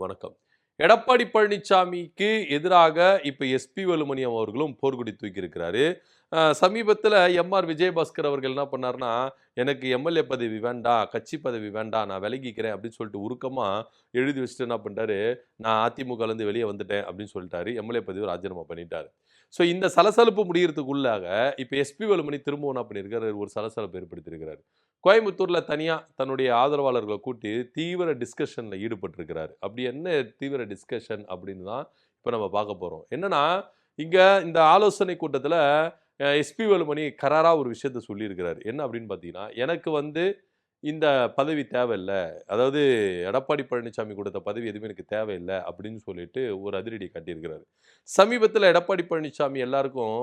வணக்கம். எடப்பாடி பழனிசாமிக்கு எதிராக இப்ப எஸ்பி வேலுமணி அவர்களும் போர்க்கொடி தூக்கி இருக்கிறாரு. சமீபத்தில் எம்ஆர் விஜயபாஸ்கர் அவர்கள் என்ன பண்ணாருன்னா, எனக்கு எம்எல்ஏ பதவி வேண்டாம், கட்சி பதவி வேண்டாம், நான் விலகிக்கிறேன் அப்படின்னு சொல்லிட்டு உருக்கமா எழுதி வச்சுட்டு என்ன பண்ணிட்டாரு, நான் அதிமுகலேருந்து வெளியே வந்துட்டேன் அப்படின்னு சொல்லிட்டாரு. எம்எல்ஏ பதவி ராஜினாமா பண்ணிட்டாரு. ஸோ இந்த சலசலப்பு முடிகிறதுக்குள்ளாக இப்போ எஸ்பி வேலுமணி திரும்பவும் என்ன பண்ணியிருக்காரு, ஒரு சலசலப்பு ஏற்படுத்தியிருக்கிறாரு. கோயம்புத்தூர்ல தனியா தன்னுடைய ஆதரவாளர்களை கூட்டி தீவிர டிஸ்கஷன்ல ஈடுபட்டிருக்கிறாரு. அப்படி என்ன தீவிர டிஸ்கஷன் அப்படின்னு தான் இப்போ நம்ம பார்க்க போறோம். என்னன்னா, இங்க இந்த ஆலோசனை கூட்டத்துல எஸ்பி வேலுமணி கராரா ஒரு விஷயத்த சொல்லியிருக்கிறாரு. என்ன அப்படின்னு பார்த்தீங்கன்னா, எனக்கு இந்த பதவி தேவையில்ல, அதாவது எடப்பாடி பழனிசாமி கொடுத்த பதவி எதுவுமே எனக்கு தேவையில்லை அப்படின்னு சொல்லிட்டு ஒரு அதிரடி காட்டியிருக்கிறாரு. சமீபத்தில் எடப்பாடி பழனிசாமி எல்லாருக்கும்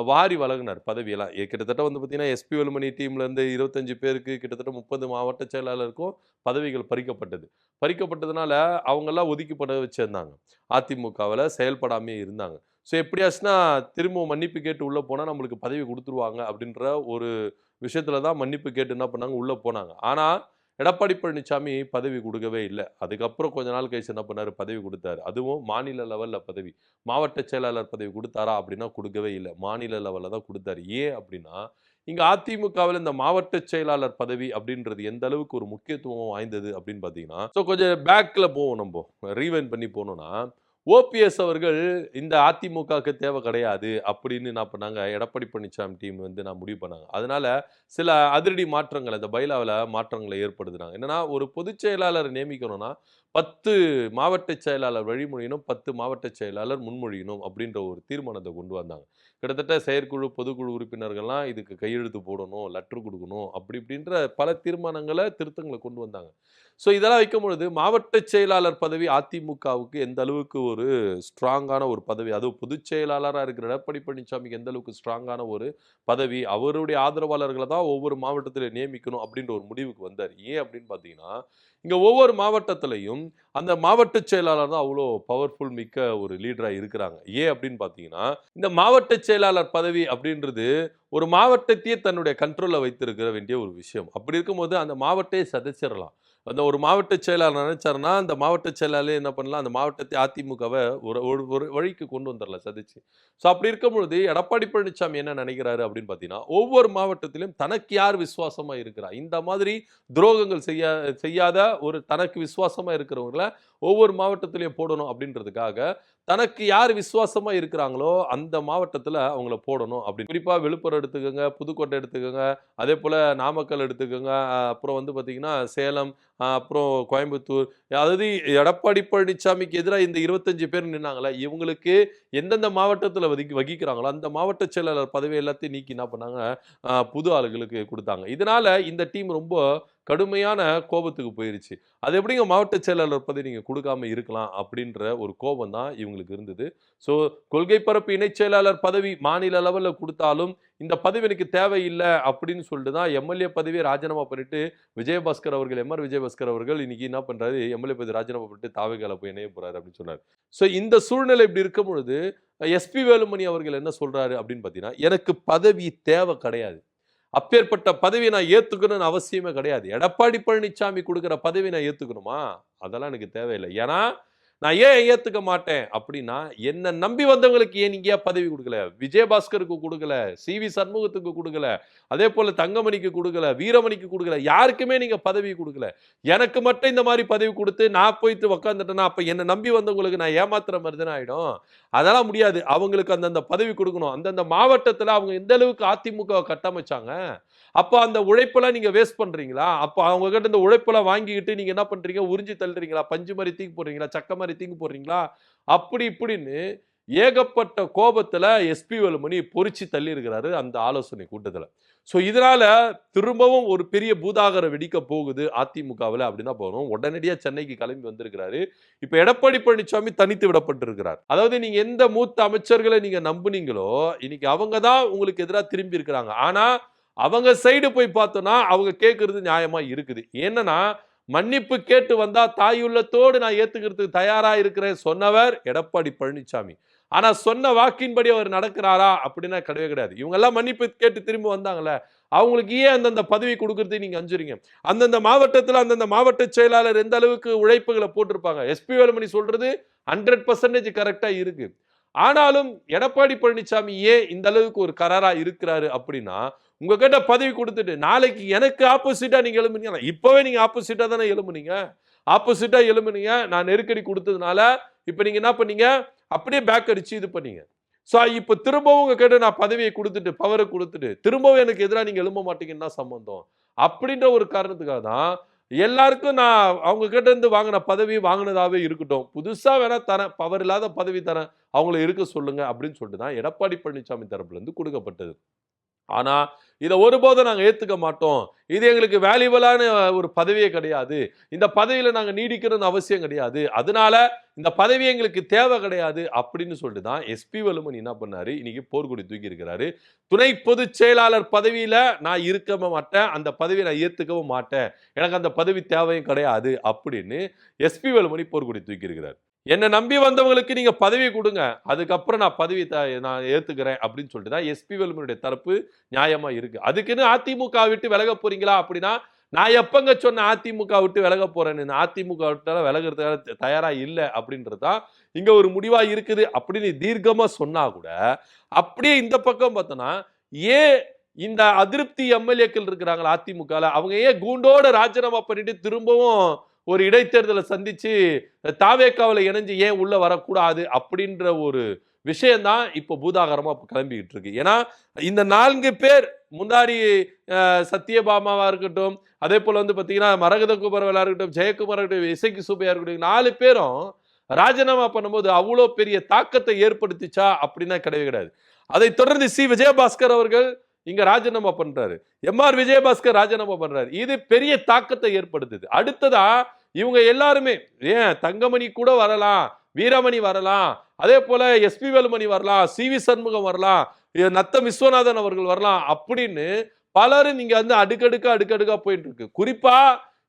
வாரி வழங்கினார் பதவியெல்லாம். கிட்டத்தட்ட பார்த்தீங்கன்னா, எஸ்பி வேலுமணி டீம்லேருந்து 25 பேருக்கு கிட்டத்தட்ட 30 மாவட்ட செயலாளருக்கும் பதவிகள் பறிக்கப்பட்டது. பறிக்கப்பட்டதுனால அவங்கெல்லாம் ஒதுக்கிப்பட வச்சிருந்தாங்க. அதிமுகவில் செயல்படாமே இருந்தாங்க. ஸோ எப்படியாச்சுன்னா திரும்ப மன்னிப்பு கேட்டு உள்ளே போனால் நம்மளுக்கு பதவி கொடுத்துருவாங்க அப்படின்ற ஒரு விஷயத்துல தான் மன்னிப்பு கேட்டு என்ன பண்ணாங்க, உள்ளே போனாங்க. ஆனால் எடப்பாடி பழனிசாமி பதவி கொடுக்கவே இல்லை. அதுக்கப்புறம் கொஞ்ச நாள் கழிச்சு என்ன பண்ணாரு, பதவி கொடுத்தாரு. அதுவும் மாநில லெவலில் பதவி. மாவட்ட செயலாளர் பதவி கொடுத்தாரா அப்படின்னா கொடுக்கவே இல்லை. மாநில லெவலில் தான் கொடுத்தாரு. ஏன் அப்படின்னா, இங்கே அதிமுகவில் இந்த மாவட்ட செயலாளர் பதவி அப்படின்றது எந்த அளவுக்கு ஒரு முக்கியத்துவம் வாய்ந்தது அப்படின்னு பார்த்தீங்கன்னா, ஸோ கொஞ்சம் பேக்கில் போவோம், நம்ம ரீவைண்ட் பண்ணி போனோம்னா, ஓபிஎஸ் அவர்கள் இந்த அதிமுகவுக்கு தேவை கிடையாது அப்படின்னு என்ன பண்ணாங்க, எடப்பாடி பழனிசாமி டீம் நான் முடிவு பண்ணாங்க. அதனால சில அதிரடி மாற்றங்கள் இந்த பைலாவில் மாற்றங்களை ஏற்படுத்தினாங்க. என்னன்னா, ஒரு பொதுச் செயலாளர் நியமிக்கணும்னா 10 மாவட்ட செயலாளர் வழிமொழியணும், 10 மாவட்ட செயலாளர் முன்மொழியணும் அப்படின்ற ஒரு தீர்மானத்தை கொண்டு வந்தாங்க. கிட்டத்தட்ட செயற்குழு பொதுக்குழு உறுப்பினர்கள்லாம் இதுக்கு கையெழுத்து போடணும், லெட்டர் கொடுக்கணும், அப்படி இப்படின்ற பல தீர்மானங்களை திருத்தங்களை கொண்டு வந்தாங்க. ஸோ இதெல்லாம் வைக்கும் பொழுது மாவட்ட செயலாளர் பதவி அதிமுகவுக்கு எந்த அளவுக்கு ஒரு ஸ்ட்ராங்கான ஒரு பதவி, அதுவும் பொதுச் செயலாளராக இருக்கிற எடப்பாடி பழனிசாமிக்கு எந்த அளவுக்கு ஸ்ட்ராங்கான ஒரு பதவி, அவருடைய ஆதரவாளர்களை தான் ஒவ்வொரு மாவட்டத்தில் நியமிக்கணும் அப்படின்ற ஒரு முடிவுக்கு வந்தார். ஏன் அப்படின்னு பார்த்தீங்கன்னா, இங்கே ஒவ்வொரு மாவட்டத்திலையும் அந்த மாவட்ட செயலாளர் தான் அவ்வளோ பவர்ஃபுல் மிக்க ஒரு லீடராக இருக்கிறாங்க. ஏன் அப்படின்னு பார்த்தீங்கன்னா, இந்த மாவட்ட செயலாளர் பதவி அப்படின்றது ஒரு மாவட்டத்தையே தன்னுடைய கண்ட்ரோலில் வைத்திருக்கிற வேண்டிய ஒரு விஷயம். அப்படி இருக்கும்போது அந்த மாவட்டையே சதைச்சிடலாம். அந்த ஒரு மாவட்ட செயலாளர் நினைச்சாருன்னா, அந்த மாவட்ட செயலாளர் என்ன பண்ணலாம், அந்த மாவட்டத்தை அதிமுகவை ஒரு ஒரு ஒரு வழிக்கு கொண்டு வந்துடலாம் சதிச்சு. ஸோ அப்படி இருக்கும் பொழுது எடப்பாடி பழனிசாமி என்ன நினைக்கிறாரு அப்படின்னு பார்த்தீங்கன்னா, ஒவ்வொரு மாவட்டத்திலும் தனக்கு யார் விசுவாசமா இருக்கிறா, இந்த மாதிரி துரோகங்கள் செய்யாத ஒரு தனக்கு விசுவாசமா இருக்கிறவங்கள ஒவ்வொரு மாவட்டத்திலையும் போடணும் அப்படின்றதுக்காக, தனக்கு யார் விசுவாசமா இருக்கிறாங்களோ அந்த மாவட்டத்தில் அவங்கள போடணும் அப்படின்னு. குறிப்பாக விழுப்புரம் எடுத்துக்கோங்க, புதுக்கோட்டை எடுத்துக்கோங்க, அதே போல் நாமக்கல் எடுத்துக்கோங்க, அப்புறம் பார்த்தீங்கன்னா சேலம், அப்புறம் கோயம்புத்தூர். அதாவது எடப்பாடி பழனிசாமிக்கு எதிராக இந்த 25 பேர் நின்னாங்களே, இவங்களுக்கு எந்தெந்த மாவட்டத்தில் வகிக்கிறாங்களோ அந்த மாவட்ட செயலாளர் பதவி எல்லாத்தையும் நீக்கி என்ன பண்ணாங்க, புது ஆளுகளுக்கு கொடுத்தாங்க. இதனால இந்த டீம் ரொம்ப கடுமையான கோபத்துக்கு போயிருச்சு. அது எப்படிங்க மாவட்ட செயலாளர் பதவி நீங்க கொடுக்காம இருக்கலாம் அப்படின்ற ஒரு கோபம் தான் இவங்களுக்கு இருந்தது. ஸோ கொள்கை பரப்பு இணைச் செயலாளர் பதவி மாநில லெவலில் கொடுத்தாலும் இந்த பதவி எனக்கு தேவையில்லை அப்படின்னு சொல்லிட்டு தான் எம்எல்ஏ பதவியை ராஜினாமா பண்ணிட்டு விஜயபாஸ்கர் அவர்கள், எம்ஆர் விஜயபாஸ்கர் அவர்கள் இன்னைக்கு என்ன பண்றாரு, எம்எல்ஏ பதவி ராஜினாமா பண்ணிட்டு தாவேகால போய் இணைய போறாரு அப்படின்னு சொன்னார். ஸோ இந்த சூழ்நிலை இப்படி இருக்கும் பொழுது எஸ்பி வேலுமணி அவர்கள் என்ன சொல்றாரு அப்படின்னு பார்த்தீங்கன்னா, எனக்கு பதவி தேவை கிடையாது, அப்பேற்பட்ட பதவியை நான் ஏத்துக்கணும்னு அவசியமே கிடையாது. எடப்பாடி பழனிசாமி கொடுக்குற பதவி நான் ஏத்துக்கணுமா, அதெல்லாம் எனக்கு தேவையில்லை. ஏன்னா நான் ஏன் ஏத்துக்க மாட்டேன் அப்படின்னா, என்ன நம்பி வந்தவங்களுக்கு ஏன் நீங்க பதவி கொடுக்கல, விஜயபாஸ்கருக்கு கொடுக்கல, சி.வி. சண்முகத்துக்கு கொடுக்கல, அதே போல தங்கமணிக்கு கொடுக்கல, வீரமணிக்கு கொடுக்கல, யாருக்குமே நீங்க பதவி கொடுக்கல. எனக்கு மட்டும் இந்த மாதிரி பதவி கொடுத்து நான் போயிட்டு உக்காந்துட்டேன்னா அப்ப என்ன நம்பி வந்தவங்களுக்கு நான் ஏமாத்துற மாதிரி தானே ஆயிடும். அதெல்லாம் முடியாது. அவங்களுக்கு அந்தந்த பதவி கொடுக்கணும். அந்தந்த மாவட்டத்துல அவங்க எந்த அளவுக்கு அதிமுக கட்டமைச்சாங்க, அப்ப அந்த உழைப்பெல்லாம் நீங்க வேஸ்ட் பண்றீங்களா? அப்ப அவங்க கிட்ட இந்த உழைப்பெல்லாம் வாங்கிக்கிட்டு நீங்க என்ன பண்றீங்க, உறிஞ்சி தள்ளுறீங்களா, பஞ்சு மாதிரி தூக்கி போடுறீங்களா, சக்க மாதிரி தூக்கி போடுறீங்களா, அப்படி இப்படின்னு ஏகப்பட்ட கோபத்துல எஸ்பி வேலுமணி பொறிச்சு தள்ளி இருக்கிறாரு அந்த ஆலோசனை கூட்டத்துல. சோ இதனால திரும்பவும் ஒரு பெரிய பூதாகர வெடிக்க போகுது அதிமுகவில் அப்படின்னா போறோம். உடனடியா சென்னைக்கு கிளம்பி வந்திருக்கிறாரு. இப்ப எடப்பாடி பழனிசாமி தனித்து விடப்பட்டிருக்கிறார். அதாவது நீங்க எந்த மூத்த அமைச்சர்களை நீங்க நம்புனீங்களோ இன்னைக்கு அவங்க தான் உங்களுக்கு எதிராக திரும்பி இருக்கிறாங்க. ஆனா அவங்க சைடு போய் பார்த்தோம்னா அவங்க கேட்கறது நியாயமா இருக்குது. என்னன்னா, மன்னிப்பு கேட்டு வந்தா தாயுள்ளத்தோடு நான் ஏத்துக்கிறதுக்கு தயாரா இருக்கிறேன் சொன்னவர் எடப்பாடி பழனிசாமி. ஆனா சொன்ன வாக்கின்படி அவர் நடக்கிறாரா அப்படின்னா கிடையவே கிடையாது. இவங்க எல்லாம் மன்னிப்பு கேட்டு திரும்பி வந்தாங்கல்ல, அவங்களுக்கு ஏன் அந்தந்த பதவி கொடுக்கறதுக்கு நீங்க அஞ்சுறீங்க? அந்தந்த மாவட்டத்துல அந்தந்த மாவட்ட செயலாளர் எந்த அளவுக்கு உழைப்புகளை போட்டிருப்பாங்க. எஸ்பி வேலுமணி சொல்றது 100% கரெக்டா இருக்கு. ஆனாலும் எடப்பாடி பழனிசாமி ஏன் இந்த அளவுக்கு ஒரு கராரா இருக்கிறாரு அப்படின்னா, உங்ககிட்ட பதவி கொடுத்துட்டு நாளைக்கு எனக்கு ஆப்போசிட்டா நீங்க எழும்புனீங்க. இப்பவே நீங்க ஆப்போசிட்டா தானே எழும்புனீங்க. ஆப்போசிட்டா எழும்புனீங்க. நான் நெருக்கடி கொடுத்ததுனால இப்ப நீங்க என்ன பண்ணீங்க? அப்படியே பேக் அடிச்சு இது பண்ணீங்க. சோ இப்ப திரும்பவும் உங்ககிட்ட நான் பதவியை கொடுத்துட்டு, பவர கொடுத்துட்டு, திரும்பவும் எனக்கு எதிரா நீங்க எழும்ப மாட்டீங்கன்னா சம்பந்தம். அப்படின்ற ஒரு காரணத்துக்காக தான் எல்லாருக்கும் நான் அவங்க கிட்ட இருந்து வாங்கின பதவி வாங்கினதாவே இருக்கட்டும். புதுசா வேணா தரேன். பவர் இல்லாத பதவி தரேன். அவங்கள இருக்க சொல்லுங்க அப்படின்னு சொல்லிட்டு தான் எடப்பாடி பழனிசாமி தரப்புல இருந்து கொடுக்கப்பட்டது. ஆனா, இத ஒருபோதும் நாங்க ஏத்துக்க மாட்டோம். இது எங்களுக்கு வேல்யூபிளான ஒரு பதவியே கிடையாது. இந்த பதவியில நாங்க நீடிக்கணும்னு அவசியம் கிடையாது. அதனால இந்த பதவி எங்களுக்கு தேவை கிடையாது அப்படின்னு சொல்லிட்டு தான் எஸ்பி வேலுமணி என்ன பண்ணாரு, இன்னைக்கு போர்க்கொடி தூக்கி இருக்கிறாரு. துணை பொதுச் செயலாளர் பதவியில நான் இருக்கவும் மாட்டேன். அந்த பதவியை நான் ஏத்துக்கவும் மாட்டேன். எனக்கு அந்த பதவி தேவையும் கிடையாது அப்படின்னு எஸ்பி வேலுமணி போர்க்கொடி தூக்கி இருக்கிறார். என்ன நம்பி வந்தவங்களுக்கு நீங்க பதவி கொடுங்க. அதுக்கப்புறம் நான் பதவி நான் ஏத்துக்கிறேன் அப்படின்னு சொல்லிட்டு தான் எஸ்பி வேலுமணியுடைய தரப்பு நியாயமா இருக்கு. அதுக்குன்னு அதிமுக விட்டு விலக போறீங்களா அப்படின்னா, நான் எப்பங்க சொன்னேன் அதிமுக விட்டு விலக போறேன்னு. அதிமுக விட்டு விலகிறதுக்காக தயாரா இல்ல அப்படின்றது தான் இங்க ஒரு முடிவா இருக்குது அப்படின்னு தீர்க்கமா சொன்னா கூட, அப்படியே இந்த பக்கம் பார்த்தோம்னா, ஏன் இந்த அதிருப்தி எம்எல்ஏக்கள் இருக்கிறாங்களா அதிமுகல, அவங்க ஏன் கூண்டோட ராஜினாமா பண்ணிட்டு திரும்பவும் ஒரு இடைத்தேர்தலை சந்திச்சு தாவேக்காவில இணைஞ்சு ஏன் உள்ள வரக்கூடாது அப்படின்ற ஒரு விஷயம் தான் இப்போ பூதாகரமா கிளம்பிக்கிட்டு இருக்கு. ஏன்னா இந்த 4 பேர் முன்னாடி சத்யபாமாவா இருக்கட்டும், அதே போல வந்து பாத்தீங்கன்னா மரகத குமரவேலா இருக்கட்டும், ஜெயக்குமார் இருக்கட்டும், இசைக்கு சுப்பையா இருக்கட்டும், 4 பேரும் ராஜினாமா பண்ணும்போது அவ்வளோ பெரிய தாக்கத்தை ஏற்படுத்திச்சா அப்படின்னா கிடையவே கிடையாது. அதை தொடர்ந்து விஜயபாஸ்கர் அவர்கள் இங்க ராஜினாமா பண்றாரு. விஜயபாஸ்கர் ராஜினாமா பண்றாரு. இது பெரிய தாக்கத்தை ஏற்படுத்துது. அடுத்ததா இவங்க எல்லாருமே ஏன் தங்கமணி கூட வரலாம், வீரமணி வரலாம், அதே போல எஸ்பி வேலுமணி வரலாம், வி சண்முகம் வரலாம், நத்தம் விஸ்வநாதன் அவர்கள் வரலாம் அப்படின்னு பலரும் நீங்க வந்து அடுக்கடுக்கா போயிட்டு இருக்கு. குறிப்பா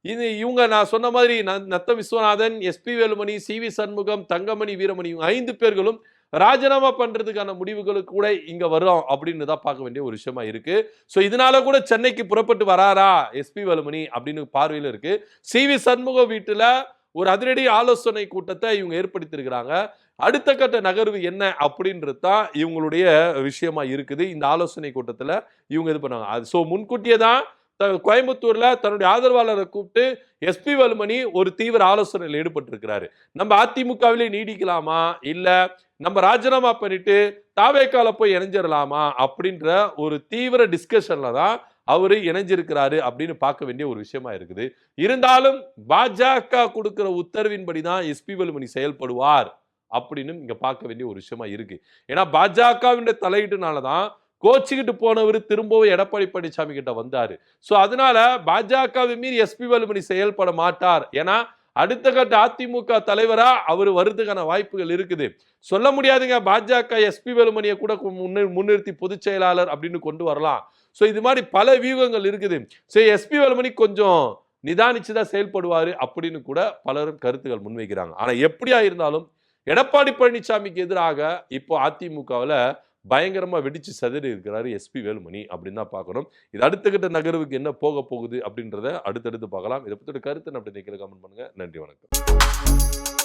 இது இவங்க நான் சொன்ன மாதிரி நத்தம் விஸ்வநாதன், எஸ்பி வேலுமணி, வி சண்முகம், தங்கமணி, வீரமணி 5 பேர்களும் ராஜினாமா பண்றதுக்கான முடிவுகளுக்கு கூட இங்க வரும் அப்படின்னு தான் பார்க்க வேண்டிய ஒரு விஷயமா இருக்கு. சோ இதனால கூட சென்னைக்கு புறப்பட்டு வராரா எஸ்பி வேலுமணி அப்படின்னு பார்வையில் இருக்கு. வி சண்முகம் வீட்டுல ஒரு அதிரடி ஆலோசனை கூட்டத்தை இவங்க ஏற்படுத்தியிருக்கிறாங்க. அடுத்த கட்ட நகர்வு என்ன அப்படின்றது தான் இவங்களுடைய விஷயமா இருக்குது. இந்த ஆலோசனை கூட்டத்துல இவங்க இது பண்ணாங்க. சோ முன்கூட்டியே தான் கோயம்புத்தூர்ல தன்னுடைய ஆதரவாளரை கூப்பிட்டு எஸ்பி வேலுமணி ஒரு தீவிர ஆலோசனையில் ஈடுபட்டிருக்கிறாரு. நம்ம அதிமுகவிலே நீடிக்கலாமா இல்ல நம்ம ராஜினாமா பண்ணிட்டு தாவேக்கால போய் இணைஞ்சிடலாமா அப்படின்ற ஒரு தீவிர டிஸ்கஷன்ல தான் அவரு இணைஞ்சிருக்கிறாரு அப்படின்னு பார்க்க வேண்டிய ஒரு விஷயமா இருக்குது. இருந்தாலும் பாஜக கொடுக்கிற உத்தரவின்படி தான் எஸ்பி வேலுமணி செயல்படுவார் அப்படின்னு இங்க பார்க்க வேண்டிய ஒரு விஷயமா இருக்கு. ஏன்னா பாஜகவின் தலையீட்டுனாலதான் கோச்சிக்கிட்டு போனவர் திரும்பவும் எடப்பாடி பழனிசாமி கிட்ட வந்தாரு. சோ அதனால பாஜகவை மீறி எஸ்பி வேலுமணி செயல்பட மாட்டார். ஏன்னா அடுத்த கட்ட அதிமுக தலைவரா அவர் வருதுக்கான வாய்ப்புகள் இருக்குது. சொல்ல முடியாதுங்க, பாஜக எஸ்பி வேலுமணியை கூட முன்னிறுத்தி பொதுச் செயலாளர் அப்படின்னு கொண்டு வரலாம். சோ இது மாதிரி பல வியூகங்கள் இருக்குது. சோ எஸ்பி வேலுமணி கொஞ்சம் நிதானிச்சுதான் செயல்படுவாரு அப்படின்னு கூட பலரும் கருத்துக்கள் முன்வைக்கிறாங்க. ஆனா எப்படியா இருந்தாலும் எடப்பாடி பழனிசாமிக்கு எதிராக இப்போ அதிமுகவில் பயங்கரமா வெடிச்சு சதுரி இருக்கிறாரு எஸ்பி வேலுமணி அப்படின்னு தான் பார்க்கணும். இது அடுத்த கட்ட நகர்வுக்கு என்ன போக போகுது அப்படின்றத அடுத்தடுத்து பார்க்கலாம். இதை பத்தி கருத்து அப்படி கமெண்ட் பண்ணுங்க. நன்றி, வணக்கம்.